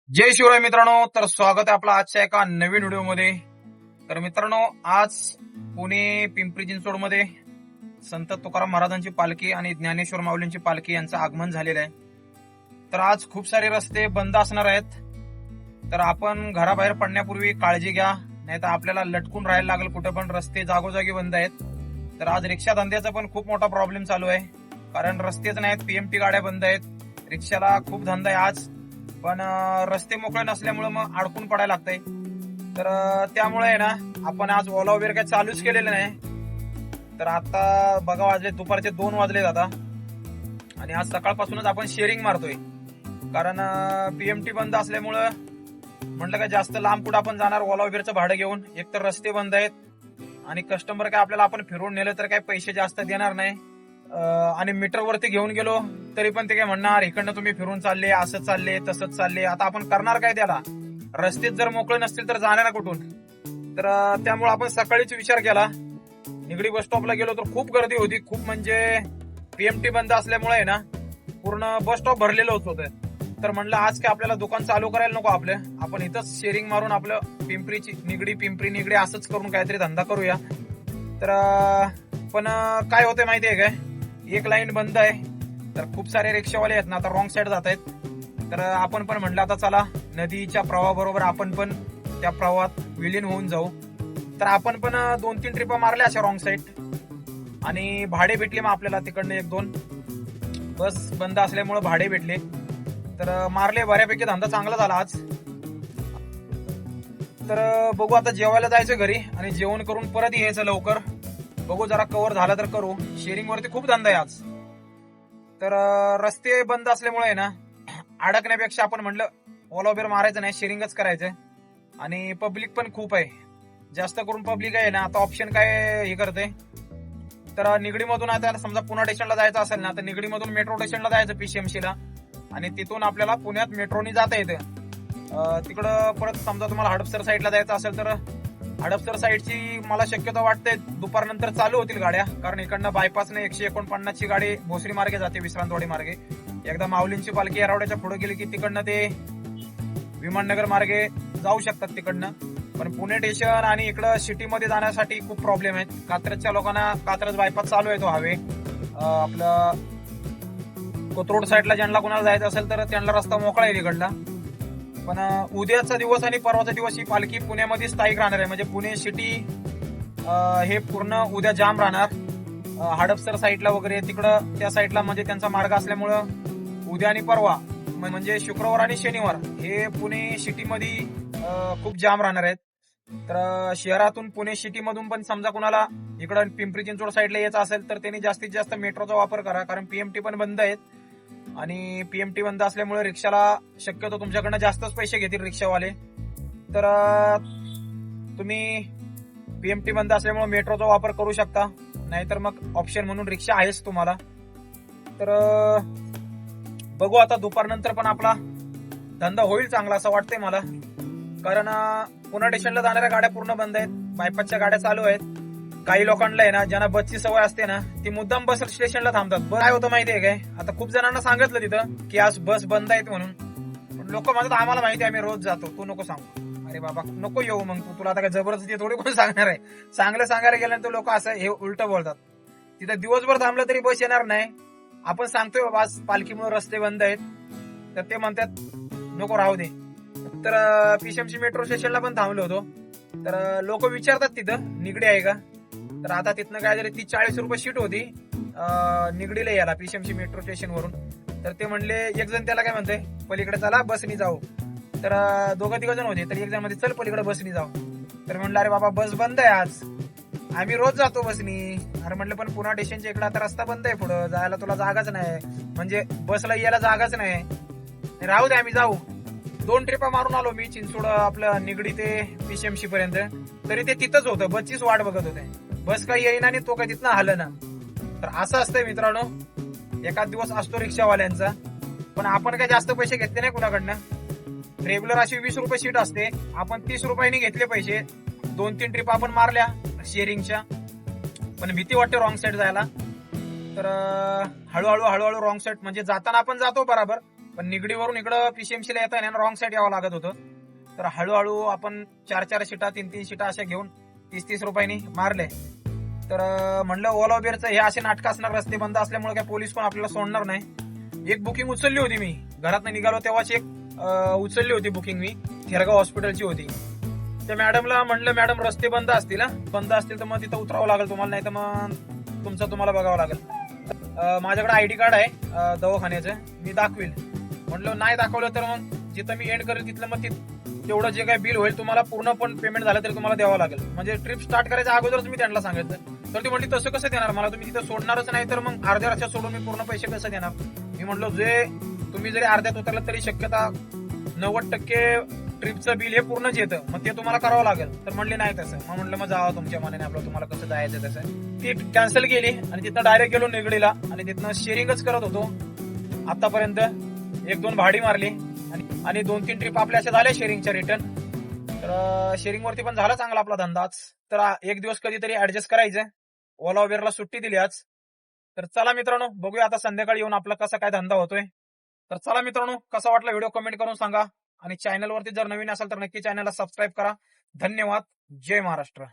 जय शिवराय मित्रांनो. तर स्वागत आहे आपलं आजच्या एका नवीन व्हिडिओमध्ये. तर मित्रांनो, आज पुणे पिंपरी चिंचवड मध्ये संत तुकाराम महाराजांची पालखी आणि ज्ञानेश्वर माऊलींची पालखी यांचं आगमन झालेलं आहे. तर आज खूप सारे रस्ते बंद असणार आहेत. तर आपण घराबाहेर पडण्यापूर्वी काळजी घ्या, नाही तर आपल्याला लटकून राहायला लागेल कुठे पण. रस्ते जागोजागी बंद आहेत. तर आज रिक्षा धंद्याचा पण खूप मोठा प्रॉब्लेम चालू आहे, कारण रस्तेच नाहीत. पीएमटी गाड्या बंद आहेत. रिक्षाला खूप धंदा आहे आज, पण रस्ते मोकळे नसल्यामुळे मग अडकून पडायला लागतंय. तर त्यामुळे आहे ना, आपण आज ओला उबेर काय चालूच केलेलं नाही. तर आता बघा, वाजले दुपारचे 2 वाजले आता, आणि आज सकाळपासूनच आपण शेअरिंग मारतोय. कारण पीएमटी बंद असल्यामुळं म्हटलं काय जास्त लांब कुठं आपण जाणार ओला उबेरचं भाडं घेऊन. एक तर रस्ते बंद आहेत, आणि कस्टमर काय आपल्याला आपण फिरवून नेलं तर काय पैसे जास्त देणार नाही. आणि मीटरवरती घेऊन गेलो तरी पण ते काय म्हणणार, इकडनं तुम्ही फिरून चालले, असं चालले, तसंच चालले. आता आपण करणार काय त्याला? रस्तेच जर मोकळे नसतील तर जाणार कुठून? तर त्यामुळे आपण सकाळीच विचार केला. निगडी बस स्टॉपला गेलो तर खूप गर्दी होती, खूप म्हणजे पीएमटी बंद असल्यामुळे ना पूर्ण बस स्टॉप भरलेलं होतं. तर म्हणलं आज काय आपल्याला दुकान चालू करायला नको आपलं, आपण इथंच शेअरिंग मारून आपलं पिंपरीची पिंपरी निगडी असंच करून काहीतरी धंदा करूया. तर पण काय होतंय माहितीये काय, एक लाईन बंद आहे. तर खूप सारे रिक्षावाले आहेत ना आता रॉंग साईड जात आहेत. तर आपण पण म्हणलं आता चला नदीच्या प्रवाहाबरोबर आपण पण त्या प्रवाहात विलीन होऊन जाऊ. तर आपण पण 2-3 ट्रिपा मारल्या अशा रॉंग साईड, आणि भाडे भेटले मग आपल्याला तिकडनं 1-2. बस बंद असल्यामुळे भाडे भेटले, तर मारले. बऱ्यापैकी धंदा चांगला झाला आज. तर बघू, आता जेवायला जायचं घरी आणि जेवण करून परत यायचं लवकर. बघू जरा कव्हर झाला तर करू. शेअरिंग वरती खूप धंदा आहे आज. तर रस्ते बंद असल्यामुळे ना अडकण्यापेक्षा आपण म्हणलं ओला उबेर मारायचं नाही, शेअरिंगच करायचं. आणि पब्लिक पण खूप आहे, जास्त करून पब्लिक आहे ना. आता ऑप्शन काय हे करते, तर निगडीमधून आता समजा पुणे स्टेशनला जायचं असेल ना, तर निगडीमधून मेट्रो स्टेशनला जायचं पीसीएमसीला, आणि तिथून आपल्याला पुण्यात मेट्रोनी जाता येतं. तिकडं परत समजा तुम्हाला हडपसर साईडला जायचं असेल तर हडपसर साईडची मला शक्यतो वाटते दुपारनंतर चालू होतील गाड्या, कारण इकडनं बायपासने 149 ची गाडी भोसरी मार्गे जाते, विश्रांतवाडी मार्गे. एकदा माऊलींची पालखी येरवड्याच्या पुढे गेली की तिकडनं ते विमाननगर मार्गे जाऊ शकतात तिकडनं. पण पुणे स्टेशन आणि इकडं सिटीमध्ये जाण्यासाठी खूप प्रॉब्लेम आहेत. कात्रजच्या लोकांना कात्रज बायपास चालू आहे तो हवे. आपलं कोथरूड साईडला ज्यांना कोणाला जायचं असेल तर त्यांना रस्ता मोकळा आहे तिकडला. पण उद्याचा दिवस आणि परवाचा दिवस ही पालखी पुण्यामध्ये स्थायिक राहणार आहे. म्हणजे पुणे सिटी हे पूर्ण उद्या जाम राहणार. हडपसर साईडला वगैरे तिकडं त्या साईडला म्हणजे त्यांचा मार्ग असल्यामुळं उद्या आणि परवा म्हणजे शुक्रवार आणि शनिवार हे पुणे सिटीमध्ये खूप जाम राहणार आहेत. तर शहरातून पुणे सिटीमधून पण समजा कुणाला इकडं पिंपरी चिंचवड साईडला यायचं असेल तर त्यांनी जास्तीत जास्त मेट्रोचा वापर करा, कारण पीएमटी पण बंद आहेत. आणि पीएमटी बंद असल्यामुळे रिक्षाला शक्यतो तुमच्याकडनं जास्तच पैसे घेतील रिक्षावाले. तर तुम्ही पीएमटी बंद असल्यामुळे मेट्रोचा वापर करू शकता, नाहीतर मग ऑप्शन म्हणून रिक्षा आहेच तुम्हाला. तर बघू आता दुपारनंतर पण आपला धंदा होईल चांगला असं वाटतंय मला, कारण पुणे स्टेशनला जाणाऱ्या गाड्या पूर्ण बंद आहेत, बायपासच्या गाड्या चालू आहेत. काही लोकांना आहे ना, ज्यांना बसची सवय असते ना, ती मुद्दाम बस स्टेशनला थांबतात. काय होतं माहितीये काय, आता खूप जणांना सांगितलं तिथं की आज बस बंद आहेत म्हणून, पण लोक म्हणतात आम्हाला माहिती आहे, आम्ही रोज जातो, तू नको सांगू. अरे बाबा नको येऊ मग तू, तुला आता काय जबरदस्ती थोडी कोण सांगणार आहे. चांगलं सांगायला गेल्यानंतर लोक असं हे उलट बोलतात. तिथं दिवसभर थांबलं तरी बस येणार नाही. आपण सांगतोय बाबा आज पालखीमुळे रस्ते बंद आहेत, तर ते म्हणतात नको राहू दे. तर पीसीएमसी मेट्रो स्टेशनला पण थांबलो होतो. तर लोक विचारतात तिथं निगडी आहे का, तर आता तिथनं काय झालं, 30-40 रुपये सीट होती निगडीला यायला पीसीएमसी मेट्रो स्टेशन वरून. तर ते म्हणले, एक जण त्याला काय म्हणते पलीकडे चला बसनी जाऊ. तर 2-3 जण होते, तर एक जण म्हणते चल पलीकडे बसनी जाऊ. तर म्हणलं अरे बाबा बस बंद आहे आज, आम्ही रोज जातो बसनी. अरे म्हणलं पण पुणे स्टेशनच्या इकडे आता रस्ता बंद आहे, पुढं जायला तुला जागाच नाही, म्हणजे बसला यायला जागाच नाही. राहू दे आम्ही जाऊ. 2 ट्रिपा मारून आलो मी चिंचवड आपलं निगडी ते पीसीएमसी पर्यंत, तरी ते तिथंच होतं, बसचीच वाट बघत होते. बस काही येईना आणि तो काही तिथनं आलं ना. तर असं असतंय मित्रांनो, एखाद दिवस असतो रिक्षावाल्यांचा, पण आपण काही जास्त पैसे घेतले नाही कुणाकडनं. रेग्युलर अशी 20 रुपये सीट असते, आपण 30 रुपयांनी घेतले पैसे. 2-3 ट्रिपा आपण मारल्या शेअरिंगच्या, पण भीती वाटते रॉंग साईड जायला. तर हळूहळू रॉंग साईड म्हणजे जाताना आपण जातो बरोबर, पण निगडीवरून इकडं पीसीएमसीला येता येणार रॉंग साईड यावं लागत होतं. तर हळूहळू आपण 4-4 शिटा 3-3 शिटा अशा घेऊन 30-30 रुपयांनी मारले. तर म्हणलं ओला उबेरचं हे असे नाटकं असणार, रस्ते बंद असल्यामुळे काय पोलीस कोण आपल्याला सोडणार नाही. एक बुकिंग उचलली होती मी, घरात निघालो तेव्हाच एक उचलली होती बुकिंग मी, थेरगाव हॉस्पिटलची होती. त्या मॅडमला म्हणलं मॅडम रस्ते बंद असतील बंद असतील तर मग तिथं उतरावं लागेल तुम्हाला, नाही तर मग तुमचं तुम्हाला बघावं लागेल. माझ्याकडे आयडी कार्ड आहे दवाखान्याचं, मी दाखवील. म्हटलं नाही दाखवलं तर मग जिथं मी एंड करेल तिथलं मग तेवढं जे काही बिल होईल तुम्हाला पूर्ण पण पेमेंट झालं तरी तुम्हाला द्यावं लागेल. म्हणजे ट्रिप स्टार्ट करायच्या अगोदरच मी त्यांना सांगितलं. तर ती म्हणली तसं कसं देणार मला, तुम्ही तिथं सोडणारच नाही तर मग अर्ध्या रस्त्यात सोडून मी पूर्ण पैसे कसं देणार. मी म्हटलं जे तुम्ही जरी अर्ध्यात उतरलं तरी शक्यता 90% ट्रिपचं बिल हे पूर्णच येतं, मग ते तुम्हाला करावं लागेल. तर म्हणले नाही तसं. मग म्हटलं मग जावं तुमच्या मनाने, आपलं तुम्हाला कसं जायचं तसं. ती कॅन्सल केली आणि तिथनं डायरेक्ट गेलो निगडीला आणि तिथनं शेअरिंगच करत होतो आतापर्यंत. 1-2 भाडी मारली आणि 2-3 ट्रिप आपल्या अशा झाल्या शेअरिंगच्या रिटर्न. तर शेअरिंग वरती पण झाला चांगला आपला धंदाच. तर एक दिवस कधीतरी ऍडजस्ट करायचं. ओला उबेरला सुट्टी दिली आज. तर चला मित्रांनो, बघूया आता संध्याकाळी येऊन आपला कसा काय धंदा होतोय. तर चला मित्रांनो, कसा वाटला व्हिडिओ कमेंट करून सांगा आणि चॅनलवरती जर नवीन असेल तर नक्की चॅनलला सबस्क्राईब करा. धन्यवाद. जय महाराष्ट्र.